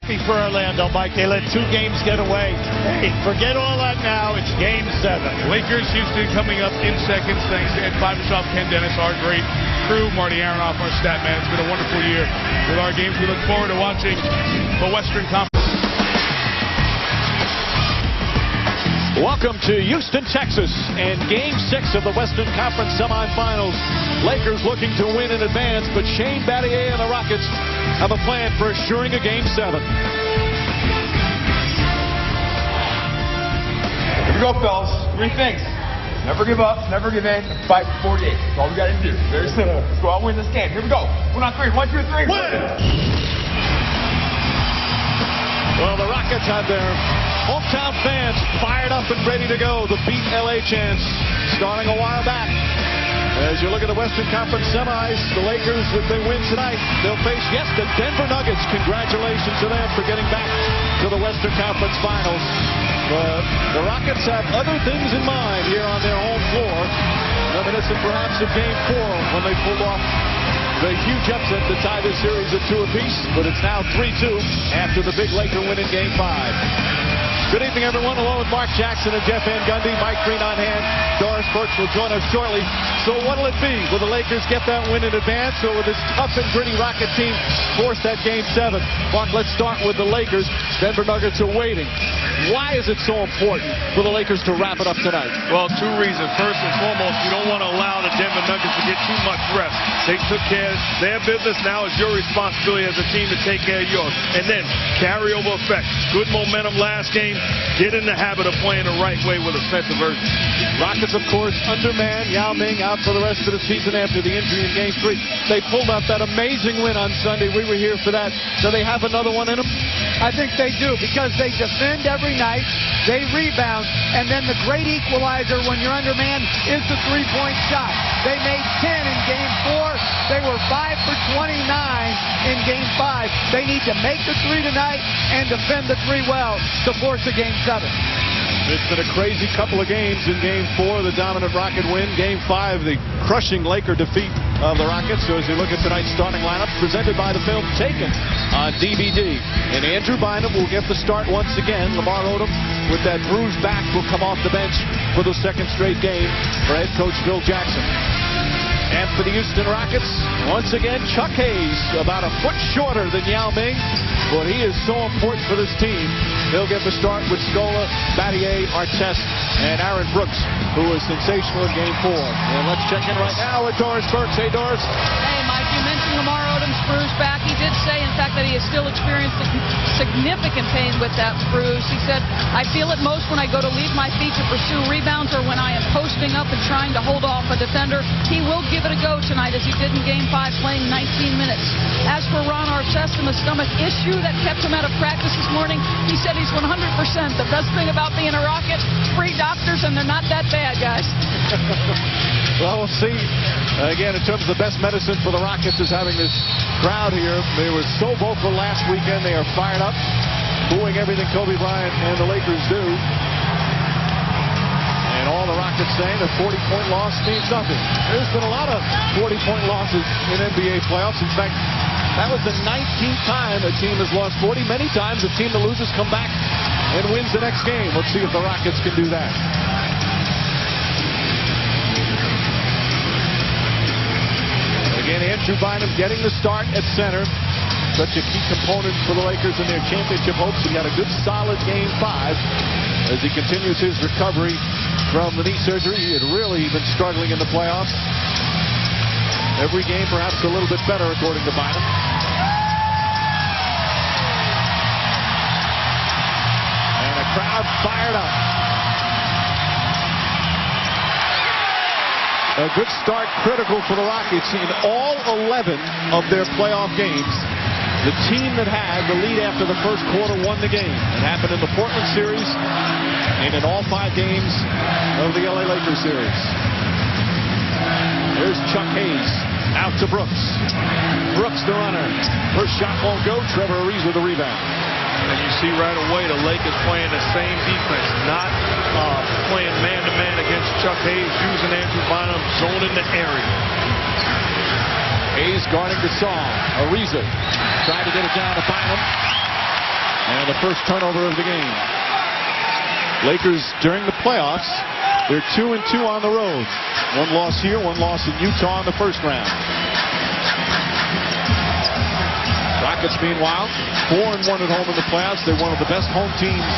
For Orlando, Mike, they let 2 games get away. Hey, forget all that now. It's Game 7. Lakers, Houston coming up in seconds. Thanks to Ed Fibershoff, Ken Dennis, our great crew, Marty Aronoff, our stat man. It's been a wonderful year with our games. We look forward to watching the Western Conference. Welcome to Houston, Texas, and Game 6 of the Western Conference semifinals. Lakers looking to win in advance, but Shane Battier and the Rockets have a plan for assuring a Game 7. Here we go, fellas. 3 things. Never give up, never give in, and fight for 48. That's all we got to do. Very simple. Let's go out and win this game. Here we go. 1 on 3. 1, 2, 3. Win! Well, the Rockets have their hometown fans fired up and ready to go. The Beat LA chants starting a while back. As you look at the Western Conference semis, the Lakers, if they win tonight, they'll face, yes, the Denver Nuggets. Congratulations to them for getting back to the Western Conference Finals. The Rockets have other things in mind here on their home floor, reminiscent perhaps of Game 4 when they pulled off the huge upset to tie this series at 2 apiece, but it's now 3-2 after the big Laker win in Game 5. Good evening, everyone. Along with Mark Jackson and Jeff Van Gundy, Mike Green on hand. Doris Burks will join us shortly. So what'll it be? Will the Lakers get that win in advance, or will this tough and gritty Rocket team force that Game 7? Mark, let's start with the Lakers. Denver Nuggets are waiting. Why is it so important for the Lakers to wrap it up tonight? Well, 2 reasons. First and foremost, you don't want to allow the Denver Nuggets to get too much rest. They took care of their business. Now it's your responsibility as a team to take care of yours. And then carryover effect. Good momentum last game. Get in the habit of playing the right way with a sense of urgency. Rockets, of course, undermanned. Yao Ming out for the rest of the season after the injury in Game 3. They pulled out that amazing win on Sunday. We were here for that. Do they have another one in them? I think they do, because they defend every night, they rebound, and then the great equalizer when you're undermanned is the three-point shot. They made 10 in Game 4. They were 5 for 29 in Game 5. They need to make the 3 tonight and defend the 3 well to force a Game 7. It's been a crazy couple of games. In Game 4, the dominant Rocket win. Game 5, the crushing Laker defeat of the Rockets. So as you look at tonight's starting lineup, presented by the film Taken on DVD. And Andrew Bynum will get the start once again. Lamar Odom, with that bruised back, will come off the bench for the 2nd straight game for head coach Phil Jackson. And for the Houston Rockets, once again, Chuck Hayes, about a foot shorter than Yao Ming, but he is so important for this team. He'll get the start with Scola, Battier, Artest, and Aaron Brooks, who was sensational in Game 4. And let's check in right now with Doris Burks. Hey, Doris. Hey, Mike, you mentioned Lamar Odom's bruised back. He did say, in fact, that he has still experienced significant pain with that bruise. He said, I feel it most when I go to leave my feet to pursue rebounds or when I am posting up and trying to hold off a defender. He will give it a go tonight, as he did in Game 5, playing 19 minutes. As for Ron Artest and the stomach issue that kept him out of practice this morning, he said he's 100%. The best thing about being a Rocket, free doctors, and they're not that bad, guys. Well, we'll see. Again, in terms of the best medicine for the Rockets is having this crowd here. They were so vocal last weekend. They are fired up, booing everything Kobe Bryant and the Lakers do. And all the Rockets saying a 40-point loss means nothing. There's been a lot of 40-point losses in NBA playoffs. In fact, that was the 19th time a team has lost 40. Many times a team that loses come back and wins the next game. Let's see if the Rockets can do that. Again, Andrew Bynum getting the start at center. Such a key component for the Lakers in their championship hopes. He had a good, solid Game 5 as he continues his recovery from the knee surgery. He had really been struggling in the playoffs. Every game perhaps a little bit better, according to Bynum. And a crowd fired up. A good start, critical for the Rockets. In all 11 of their playoff games, the team that had the lead after the first quarter won the game. It happened in the Portland series and in all 5 games of the LA Lakers series. There's Chuck Hayes out to Brooks. Brooks the runner. First shot won't go. Trevor Ariza with the rebound. And you see right away the Lakers playing the same defense, not playing man-to-man against Chuck Hayes, using Andrew Bynum, zoning the area. Hayes guarding Gasol. Ariza tried to get it down to Bynum. and the first turnover of the game. Lakers during the playoffs, they're 2-2 on the road. One loss here, one loss in Utah in the first round. Rockets, meanwhile, 4-1 at home in the playoffs. They're one of the best home teams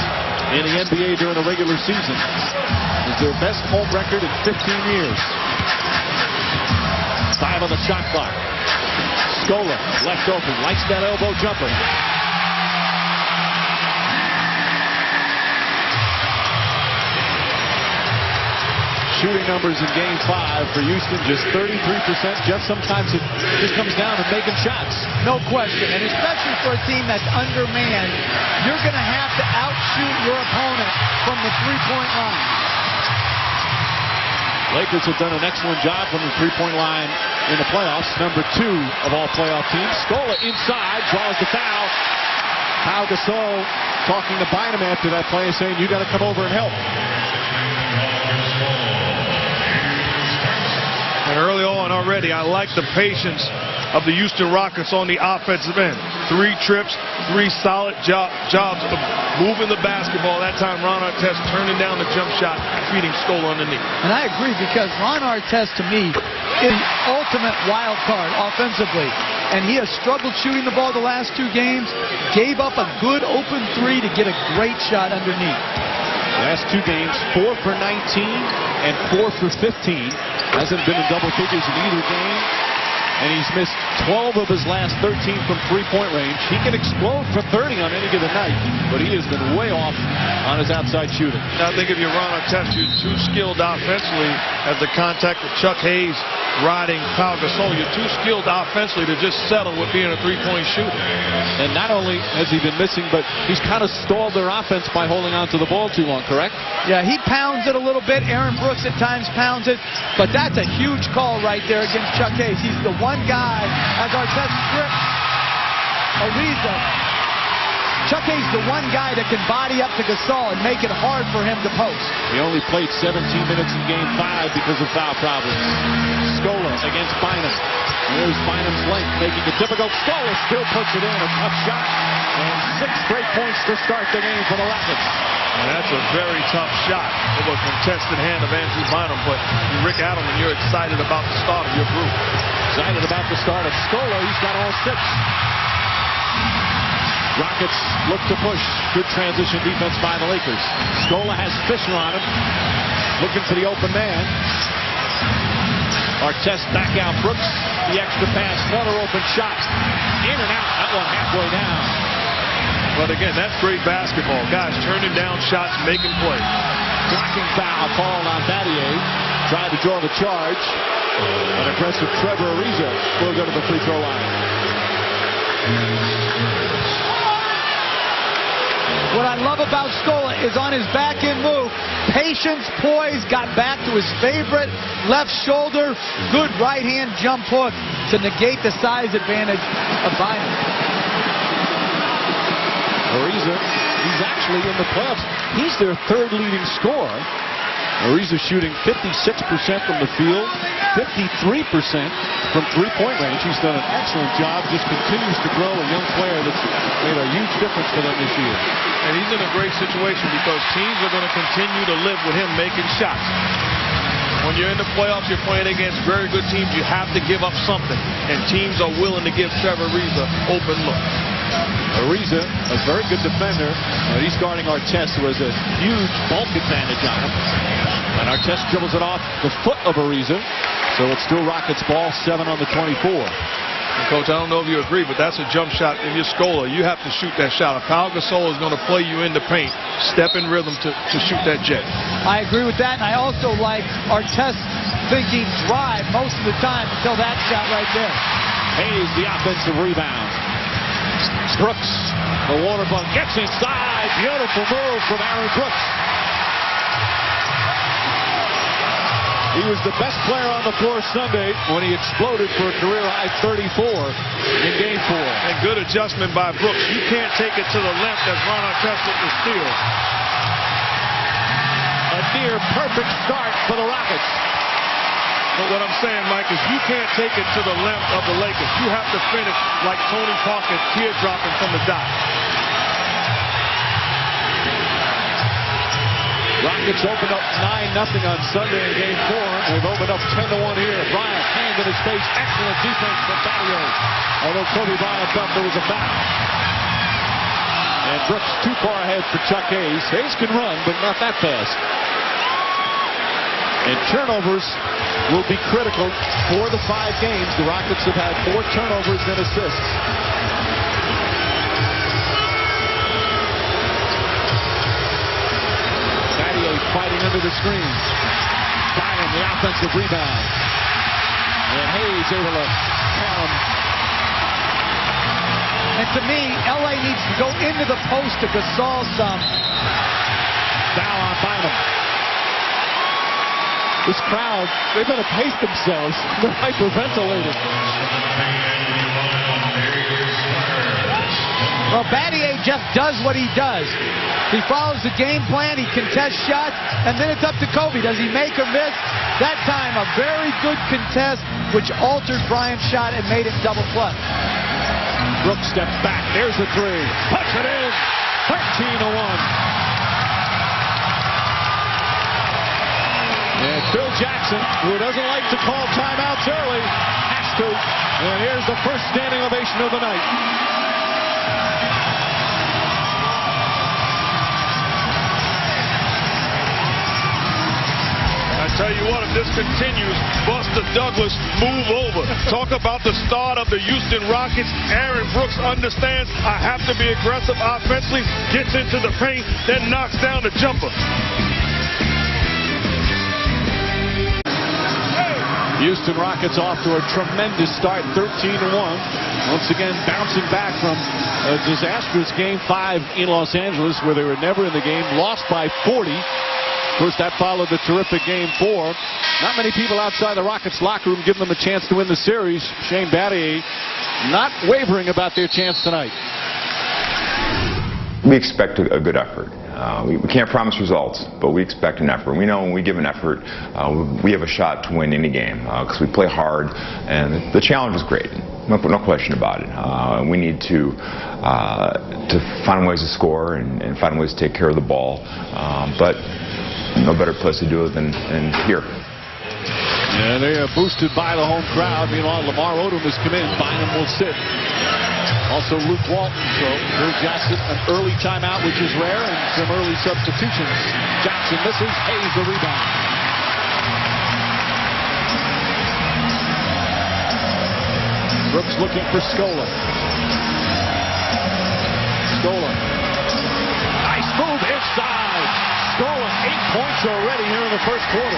in the NBA during the regular season. It's their best home record in 15 years. 5 on the shot clock. Scola left open, likes that elbow jumper. Shooting numbers in Game 5 for Houston, just 33%. Jeff, sometimes it just comes down to making shots. No question, and especially for a team that's undermanned, you're going to have to outshoot your opponent from the three-point line. Lakers have done an excellent job from the three-point line in the playoffs. Number 2 of all playoff teams. Scola inside, draws the foul. Pau Gasol talking to Bynum after that play, saying, you got to come over and help. And early on already, I like the patience of the Houston Rockets on the offensive end. 3 trips, 3 solid jobs of moving the basketball. That time, Ron Artest turning down the jump shot, feeding Scola underneath. And I agree, because Ron Artest, to me, is the ultimate wild card offensively. And he has struggled shooting the ball the last 2 games. Gave up a good open 3 to get a great shot underneath. Last 2 games, 4 for 19 and 4 for 15. Hasn't been in double figures in either game. And he's missed 12 of his last 13 from three-point range. He can explode for 30 on any given night, but he has been way off on his outside shooting. Now, I think if you're Ron Artest, you're too skilled offensively as the contact with Chuck Hayes riding Pau Gasol. You're too skilled offensively to just settle with being a three-point shooter. And not only has he been missing, but he's kind of stalled their offense by holding on to the ball too long, correct? Yeah, he pounds it a little bit. Aaron Brooks at times pounds it. But that's a huge call right there against Chuck Hayes. He's the one guy, as Artest strips Ariza. Chuck Hayes the one guy that can body up to Gasol and make it hard for him to post. He only played 17 minutes in Game 5 because of foul problems. Scola against Bynum. There's Bynum's length, making it difficult. Scola still puts it in, a tough shot. And 6 straight points to start the game for the Rockets. And that's a very tough shot over a contested hand of Andrew Bynum. But Rick Adelman, you're excited about the start of your group. Excited about the start of Scola. He's got all 6. Rockets look to push. Good transition defense by the Lakers. Scola has Fisher on him. Looking for the open man. Artest back out Brooks. The extra pass. Another open shot. In and out. That one halfway down. But again, that's great basketball. Guys turning down shots, making plays. Blocking foul called on Battier. Tried to draw the charge. An aggressive Trevor Ariza will go to the free throw line. What I love about Scola is on his back-end move, patience, poise, got back to his favorite left shoulder, good right-hand jump hook to negate the size advantage of Bynum. Ariza, he's actually in the playoffs. He's their 3rd leading scorer. Ariza shooting 56% from the field, 53% from three-point range. He's done an excellent job, just continues to grow, a young player that's made a huge difference for them this year. And he's in a great situation because teams are going to continue to live with him making shots. When you're in the playoffs, you're playing against very good teams. You have to give up something, and teams are willing to give Trevor Ariza open look. Ariza, a very good defender, and he's guarding Artest, who has a huge bulk advantage on him. And Artest dribbles it off the foot of Ariza, so it's still Rockets ball, 7 on the 24. And Coach, I don't know if you agree, but that's a jump shot. If you're Scola, you have to shoot that shot. If Pau Gasol is going to play you in the paint, step in rhythm to shoot that jet. I agree with that, and I also like Artest thinking drive most of the time until that shot right there. Hayes, the offensive rebound. Brooks, the water bug, gets inside. Beautiful move from Aaron Brooks. He was the best player on the floor Sunday when he exploded for a career-high 34 in Game 4. And good adjustment by Brooks. You can't take it to the left as Ron Artest with the steal. A near-perfect start for the Rockets. But what I'm saying, Mike, is you can't take it to the length of the Lakers. You have to finish like Tony Parker, teardropping from the dot. Rockets opened up 9-0 on Sunday in Game 4. And they've opened up 10-1 here. Bryant, hand in his face. Excellent defense from Battier. Although Kobe Bryant thought there was a foul. And Brooks too far ahead for Chuck Hayes. Hayes can run, but not that fast. And turnovers will be critical for the 5 games. The Rockets have had more turnovers than assists. Battier fighting under the screen. Bryant, the offensive rebound. And Hayes able to pair him. And to me, LA needs to go into the post to Gasol some. Foul on Bynum. This crowd, they better pace themselves. They're hyperventilating. Well, Battier just does what he does. He follows the game plan, he contests shots, and then it's up to Kobe. Does he make or miss? That time, a very good contest, which altered Bryant's shot and made him double clutch. Brooks steps back. There's the 3. Puts it in. 13-1. And Phil Jackson, who doesn't like to call timeouts early, has to. And here's the first standing ovation of the night. Tell you what, if this continues, Buster Douglas move over. Talk about the start of the Houston Rockets. Aaron Brooks understands I have to be aggressive offensively, gets into the paint, then knocks down the jumper. Houston Rockets off to a tremendous start, 13-1. Once again, bouncing back from a disastrous Game 5 in Los Angeles, where they were never in the game, lost by 40. Of course, that followed the terrific Game 4. Not many people outside the Rockets locker room giving them a chance to win the series. Shane Battier not wavering about their chance tonight. We expect a good effort. We can't promise results, but we expect an effort. We know when we give an effort, we have a shot to win any game because we play hard, and the challenge is great. No question about it. We need to find ways to score and find ways to take care of the ball, but no better place to do it than here. And they are boosted by the home crowd. Meanwhile, Lamar Odom has come in. Bynum will sit. Also Luke Walton. So Bill Jackson, an early timeout, which is rare, and some early substitutions. Jackson misses. Hayes the rebound. Brooks looking for Scola. Scola. Nice move inside. Scola, 8 points already here in the first quarter.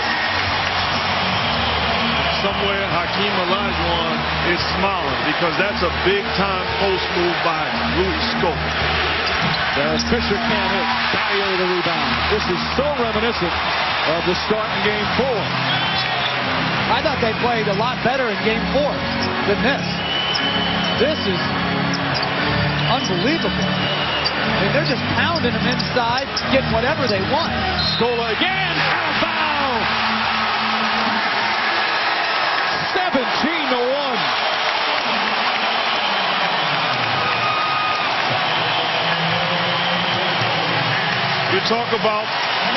Somewhere Hakeem Olajuwon is smiling because that's a big-time post move by Louis Scola. As Fisher can't hit. Battier the rebound. This is so reminiscent of the start in Game 4. I thought they played a lot better in Game 4 than this. This is unbelievable. I mean, they're just pounding them inside, getting whatever they want. Scola again, out of foul. 17-1. You talk about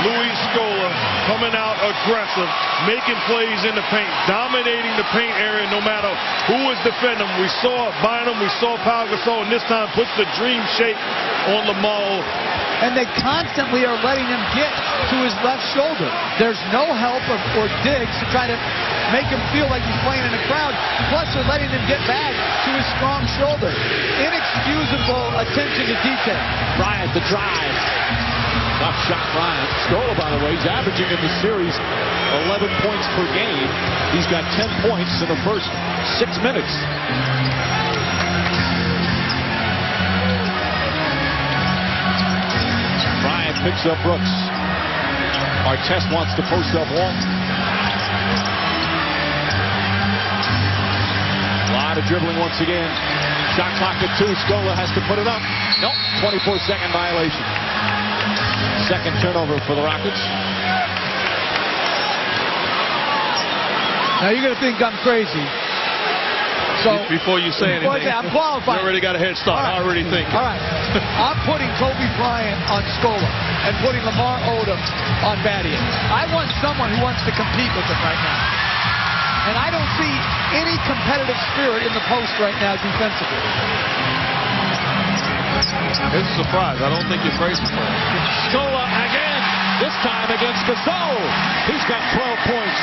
Louis Scola coming out aggressive, making plays in the paint, dominating the paint area no matter who is defending him. We saw Bynum, we saw Pau Gasol, and this time puts the dream shape on Lamar. And they constantly are letting him get to his left shoulder. There's no help or digs to try to make him feel like he's playing in a crowd. Plus, they're letting him get back to his strong shoulder. Inexcusable attention to detail. Bryant, the drive. Tough shot, Bryant. Scola, by the way, he's averaging in the series 11 points per game. He's got 10 points in the first 6 minutes. Bryant picks up Brooks. Artest wants to post up Walton. A lot of dribbling once again. Shot clock at 2. Scola has to put it up. Nope, 24-second violation. Second turnover for the Rockets. Now you're going to think I'm crazy. So Before you say anything, I'm qualified. you already got a head start. Right. I already think. All right. I'm putting Kobe Bryant on Scola and putting Lamar Odom on Battier. I want someone who wants to compete with him right now. And I don't see any competitive spirit in the post right now defensively. It's a surprise. I don't think you're crazy for it. Scola again, this time against Gasol. He's got 12 points.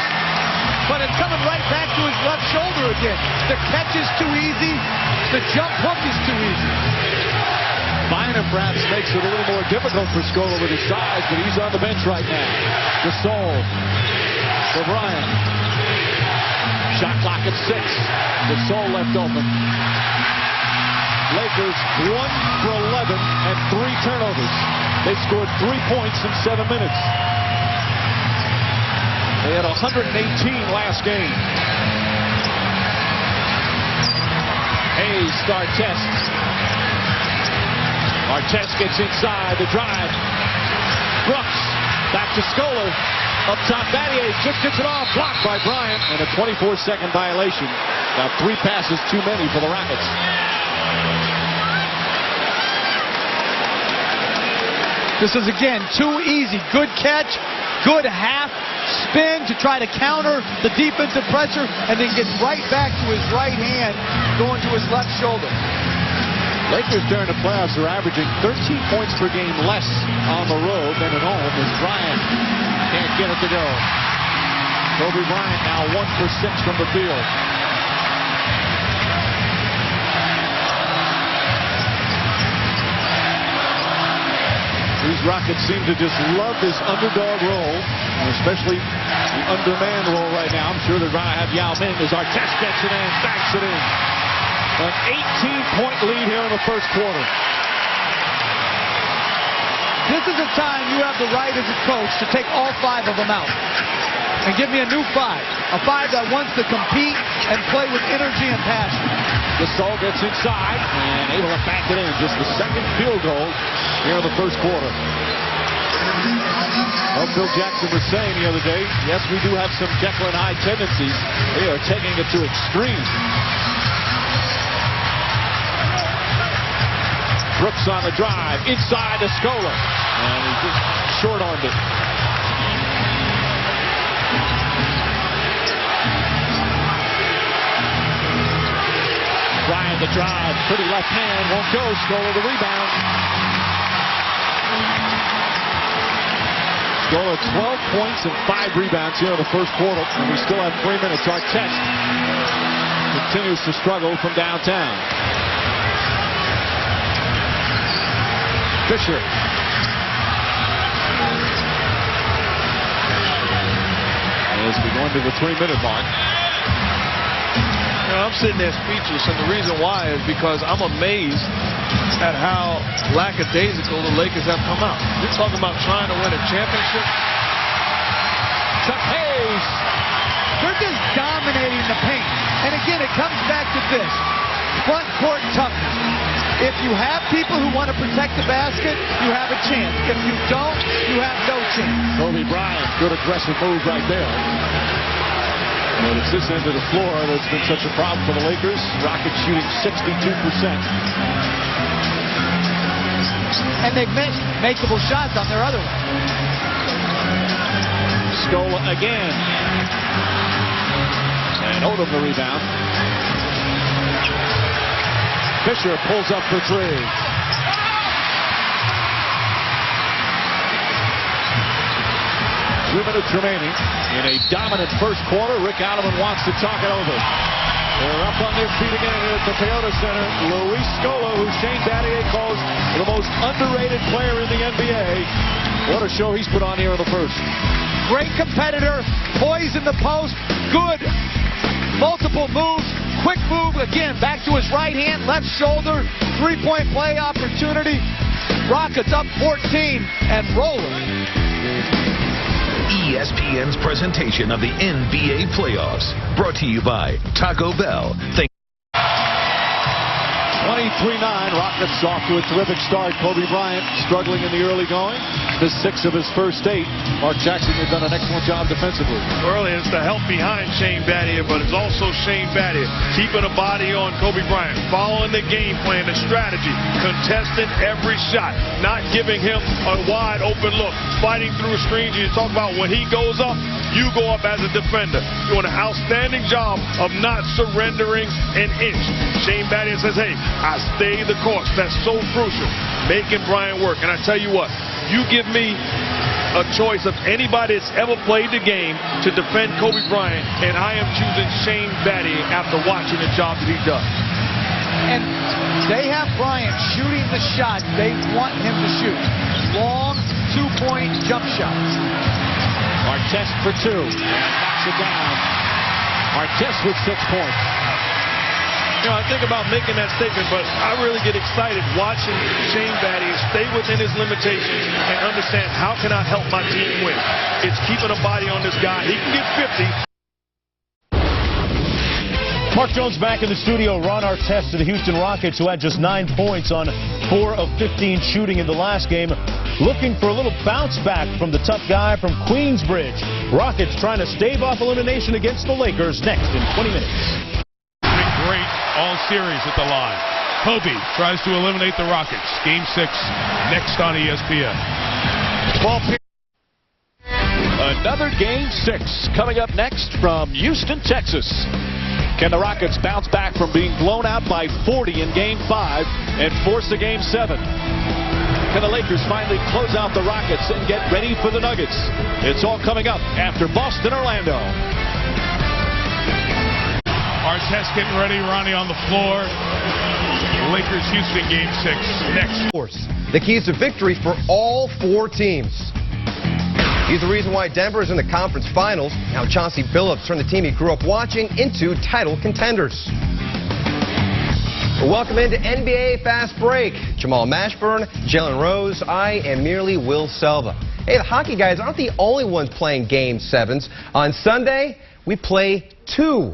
But it's coming right back to his left shoulder again. The catch is too easy. The jump hook is too easy. Bynum perhaps makes it a little more difficult for Scola with his size, but he's on the bench right now. Gasol for Bryant. Shot clock at 6. Gasol left open. Lakers 1 for 11 and 3 turnovers. They scored 3 points in 7 minutes. They had 118 last game. Hayes to Artest. Artest gets inside the drive. Brooks back to Scola. Up top, Battier just gets it off. Blocked by Bryant. And a 24-second violation. Now 3 passes too many for the Rockets. This is, again, too easy. Good catch, good half spin to try to counter the defensive pressure, and then gets right back to his right hand, going to his left shoulder. Lakers during the playoffs are averaging 13 points per game less on the road than at home as Bryant can't get it to go. Kobe Bryant now 1 for 6 from the field. These Rockets seem to just love this underdog role, and especially the underman role right now. I'm sure they're going to have Yao Ming as Artest gets it in, backs it in. An 18-point lead here in the first quarter. This is a time you have the right as a coach to take all 5 of them out and give me a new 5. A 5 that wants to compete and play with energy and passion. Gasol gets inside and able to back it in. Just the second field goal here in the first quarter. Well, Phil Jackson was saying the other day, yes, we do have some Jekyll and Hyde tendencies. They are taking it to extremes. Brooks on the drive, inside to Scola. And he just short-armed it. Bryant the drive, pretty left hand, won't go. Scola the rebound. Scola 12 points and 5 rebounds here in the first quarter. And we still have 3 minutes. Artest continues to struggle from downtown. Fisher. As we go into the 3-minute mark. You know, I'm sitting there speechless, and the reason why is because I'm amazed at how lackadaisical the Lakers have come out. You're talking about trying to win a championship. Chuck Hayes. They're just dominating the paint. And again, it comes back to this. Front court toughness. If you have people who want to protect the basket, you have a chance. If you don't, you have no chance. Kobe Bryant, good aggressive move right there. But it's this end of the floor that's been such a problem for the Lakers. Rockets shooting 62%. And they've missed makeable shots on their other one. Scola again. And Odom the rebound. Fisher pulls up for 3. 2 minutes remaining in a dominant first quarter. Rick Alderman wants to talk it over. They're up on their feet again here at the Toyota Center. Luis Scola, who Shane Battier calls the most underrated player in the NBA. What a show he's put on here in the first. Great competitor, poise in the post, good multiple moves. Quick move, again, back to his right hand, left shoulder, 3-point play opportunity. Rockets up 14 and rolling. ESPN's presentation of the NBA playoffs, brought to you by Taco Bell. 23-9, Rockets off to a terrific start. Kobe Bryant struggling in the early going. Missed 6 of his first 8. Mark Jackson has done an excellent job defensively. Early, it's the help behind Shane Battier, but it's also Shane Battier keeping a body on Kobe Bryant, following the game plan, the strategy, contesting every shot, not giving him a wide open look, fighting through screens. You talk about when he goes up, you go up as a defender. Doing an outstanding job of not surrendering an inch. Shane Battier says, hey, I stay the course. That's so crucial, making Bryant work. And I tell you what, you give me a choice of anybody that's ever played the game to defend Kobe Bryant, and I am choosing Shane Battier after watching the job that he does. And they have Bryant shooting the shot they want him to shoot. Long 2-point jump shots. Artest for 2. Knocks it down. Artest with 6 points. You know, I think about making that statement, but I really get excited watching Shane Battier stay within his limitations and understand how can I help my team win. It's keeping a body on this guy. He can get 50. Mark Jones back in the studio. Ron Artest of the Houston Rockets, who had just 9 points on 4 of 15 shooting in the last game, looking for a little bounce back from the tough guy from Queensbridge. Rockets trying to stave off elimination against the Lakers next in 20 minutes. Great all series at the line. Kobe tries to eliminate the Rockets. Game 6 next on ESPN. Another Game 6 coming up next from Houston, Texas. Can the Rockets bounce back from being blown out by 40 in Game 5 and force a Game 7? Can the Lakers finally close out the Rockets and get ready for the Nuggets? It's all coming up after Boston, Orlando. Artest getting ready, Ronnie on the floor. Lakers Houston Game 6 next. The keys to victory for all 4 teams. He's the reason why Denver is in the conference finals. Now Chauncey Billups turned the team he grew up watching into title contenders. Welcome into NBA Fast Break. Jamal Mashburn, Jalen Rose, I am merely Will Selva. Hey, the hockey guys aren't the only ones playing Game 7s. On Sunday, we play 2.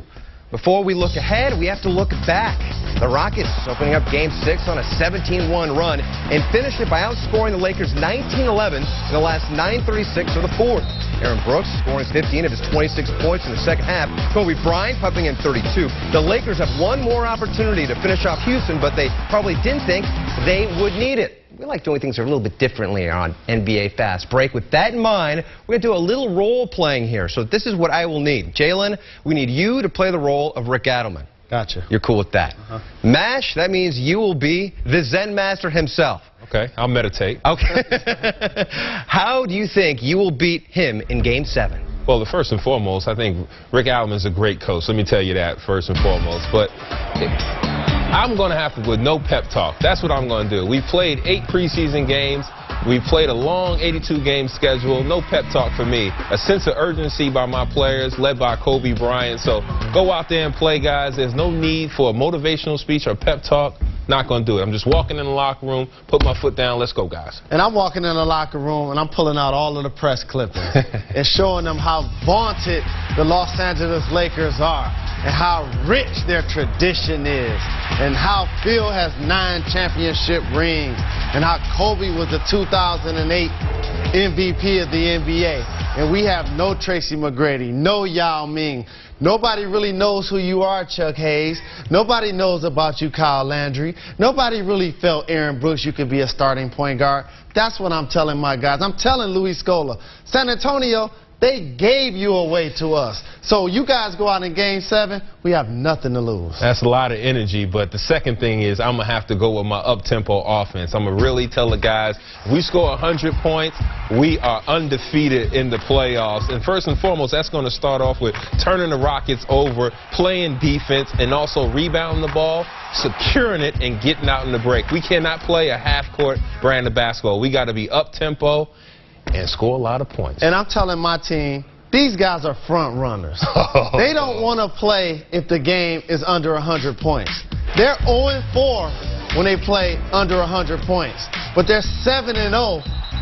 Before we look ahead, we have to look back. The Rockets opening up Game 6 on a 17-1 run and finished it by outscoring the Lakers 19-11 in the last 9:36 of the 4th. Aaron Brooks scoring 15 of his 26 points in the second half. Kobe Bryant pumping in 32. The Lakers have one more opportunity to finish off Houston, but they probably didn't think they would need it. We like doing things a little bit differently on NBA Fast Break. With that in mind, we're going to do a little role playing here. So this is what I will need. Jalen, we need you to play the role of Rick Adelman. Gotcha. You're cool with that. Mash, that means you will be the Zen Master himself. Okay, I'll meditate. Okay. How do you think you will beat him in Game 7? Well, first and foremost, I think Rick Adelman is a great coach. Let me tell you that first and foremost. But I'm going to have to, with no pep talk, that's what I'm going to do. We played 8 preseason games. We played a long 82-game schedule. No pep talk for me. A sense of urgency by my players, led by Kobe Bryant. So go out there and play, guys. There's no need for a motivational speech or pep talk. Not going to do it. I'm just walking in the locker room, put my foot down. Let's go, guys. And I'm walking in the locker room, and I'm pulling out all of the press clippings and showing them how vaunted the Los Angeles Lakers are and how rich their tradition is and how Phil has 9 championship rings and how Kobe was the 2008 MVP of the NBA. And we have no Tracy McGrady, no Yao Ming. Nobody really knows who you are, Chuck Hayes. Nobody knows about you, Kyle Landry. Nobody really felt, Aaron Brooks, you could be a starting point guard. That's what I'm telling my guys. I'm telling Luis Scola. San Antonio, they gave you away to us. So you guys go out in Game 7, we have nothing to lose. That's a lot of energy, but the second thing is I'm going to have to go with my up-tempo offense. I'm going to really tell the guys, if we score 100 points, we are undefeated in the playoffs. And first and foremost, that's going to start off with turning the Rockets over, playing defense, and also rebounding the ball, securing it, and getting out in the break. We cannot play a half-court brand of basketball. We got to be up-tempo and score a lot of points. And I'm telling my team, these guys are front runners. They don't want to play if the game is under 100 points. They're 0-4 when they play under 100 points, but they're 7-0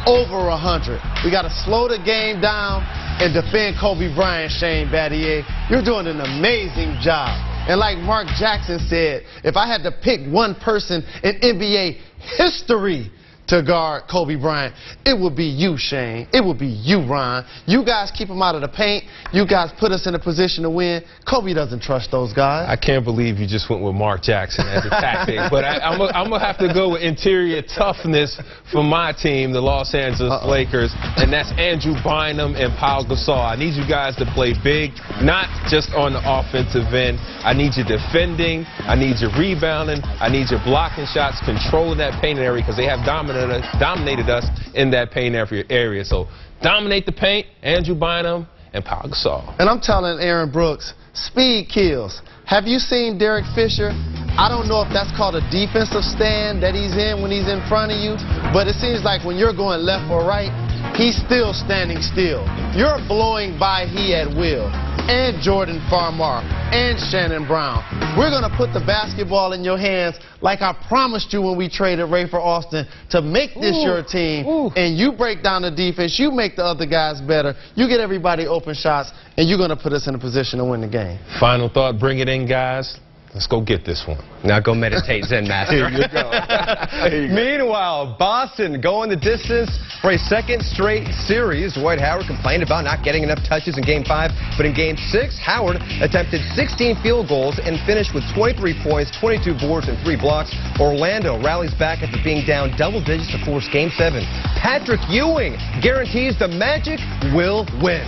over 100. We got to slow the game down and defend Kobe Bryant, Shane Battier. You're doing an amazing job. And like Mark Jackson said, if I had to pick one person in NBA history to guard Kobe Bryant, it would be you, Shane. It would be you, Ron. You guys keep him out of the paint. You guys put us in a position to win. Kobe doesn't trust those guys. I can't believe you just went with Mark Jackson as a tactic. But I'm going to have to go with interior toughness for my team, the Los Angeles Lakers, and that's Andrew Bynum and Pau Gasol. I need you guys to play big, not just on the offensive end. I need you defending. I need you rebounding. I need you blocking shots, controlling that paint area because they have dominated us in that paint area. So dominate the paint, Andrew Bynum and Pau Gasol. And I'm telling Aaron Brooks, speed kills. Have you seen Derek Fisher? I don't know if that's called a defensive stand that he's in when he's in front of you, but it seems like when you're going left or right, he's still standing still. You're blowing by he at will. And Jordan Farmar and Shannon Brown. We're going to put the basketball in your hands like I promised you when we traded Rafer Alston to make this your team. And you break down the defense. You make the other guys better. You get everybody open shots, and you're going to put us in a position to win the game. Final thought, bring it in, guys. Let's go get this one. Now go meditate, Zen Master. Here you go. There you go. Meanwhile, Boston going the distance for a second straight series. Dwight Howard complained about not getting enough touches in Game 5, but in Game 6, Howard attempted 16 field goals and finished with 23 points, 22 boards, and 3 blocks. Orlando rallies back after being down double digits to force Game 7. Patrick Ewing guarantees the Magic will win.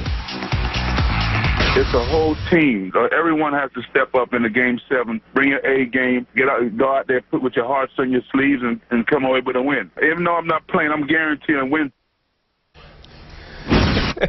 It's a whole team. Everyone has to step up in the Game 7, bring your A game, go out there, put with your hearts on your sleeves, and come away with a win. Even though I'm not playing, I'm guaranteeing a win.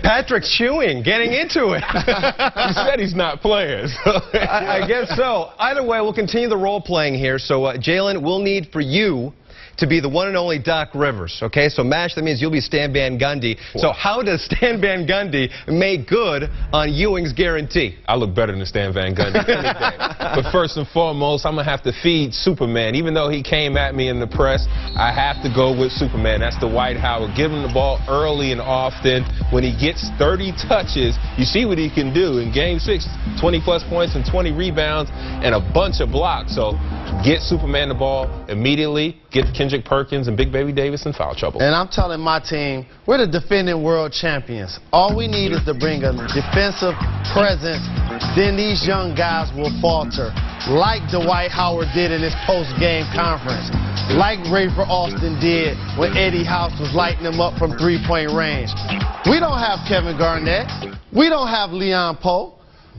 Patrick Ewing getting into it. He said he's not playing. So. I guess so. Either way, we'll continue the role playing here. So, Jalen, we'll need for you to be the one and only Doc Rivers, okay? So, Mash, that means you'll be Stan Van Gundy. So how does Stan Van Gundy make good on Ewing's guarantee? I look better than Stan Van Gundy any day. But first and foremost, I'm going to have to feed Superman. Even though he came at me in the press, I have to go with Superman. That's Dwight Howard. Give him the ball early and often. When he gets 30 touches, you see what he can do. In Game 6, 20-plus points and 20 rebounds and a bunch of blocks. So get Superman the ball immediately. Get Kendrick Perkins and Big Baby Davis in foul trouble. And I'm telling my team, we're the defending world champions. All we need is to bring a defensive presence. Then these young guys will falter, like Dwight Howard did in his post-game conference, like Rafer Alston did when Eddie House was lighting him up from three-point range. We don't have Kevin Garnett. We don't have Leon Poe.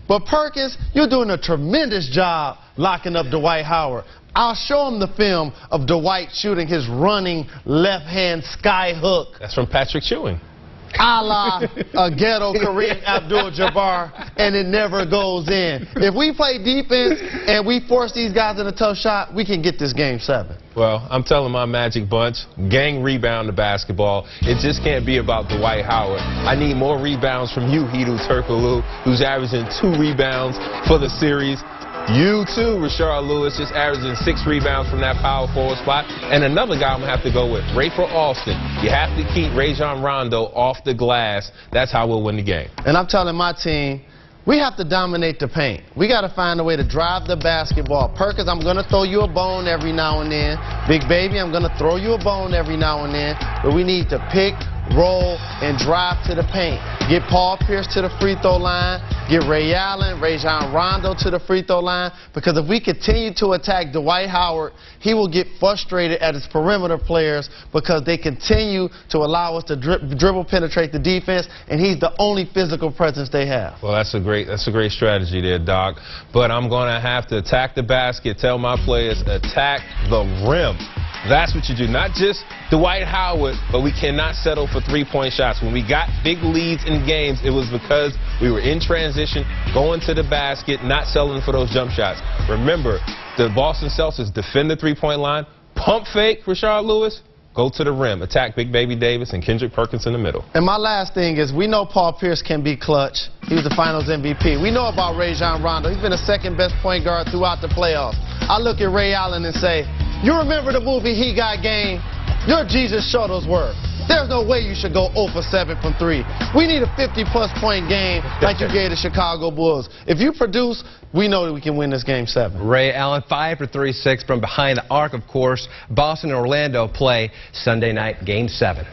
But Perkins, you're doing a tremendous job locking up Dwight Howard. I'll show him the film of Dwight shooting his running left-hand sky hook. That's from Patrick Ewing. A la a ghetto Kareem Abdul-Jabbar, and it never goes in. If we play defense and we force these guys in a tough shot, we can get this Game 7. Well, I'm telling my Magic bunch, gang rebound the basketball. It just can't be about Dwight Howard. I need more rebounds from you, Hedo Turkoglu, who's averaging 2 rebounds for the series. You too, Rashard Lewis, just averaging 6 rebounds from that power forward spot. And another guy I'm going to have to go with, Rafer Alston. You have to keep Rajon Rondo off the glass. That's how we'll win the game. And I'm telling my team, we have to dominate the paint. We got to find a way to drive the basketball. Perkins, I'm going to throw you a bone every now and then. Big Baby, I'm going to throw you a bone every now and then. But we need to pick, roll, and drive to the paint. Get Paul Pierce to the free throw line. Get Ray Allen, Rajon Rondo to the free throw line. Because if we continue to attack Dwight Howard, he will get frustrated at his perimeter players because they continue to allow us to dribble penetrate the defense, and he's the only physical presence they have. Well, that's a great strategy there, Doc. But I'm going to have to attack the basket, tell my players, attack the rim. That's what you do. Not just Dwight Howard, but we cannot settle for three-point shots. When we got big leads in games, it was because we were in transition, going to the basket, not settling for those jump shots. Remember, the Boston Celtics defend the three-point line, pump fake Rashard Lewis, go to the rim, attack Big Baby Davis and Kendrick Perkins in the middle. And my last thing is, we know Paul Pierce can be clutch. He was the Finals MVP. We know about Rajon Rondo. He's been the second-best point guard throughout the playoffs. I look at Ray Allen and say, you remember the movie He Got Game? You're Jesus Shuttlesworth. There's no way you should go 0 for 7 from 3. We need a 50-plus point game like you gave the Chicago Bulls. If you produce, we know that we can win this game 7. Ray Allen, 5 for 36 from behind the arc, of course. Boston and Orlando play Sunday night, game 7.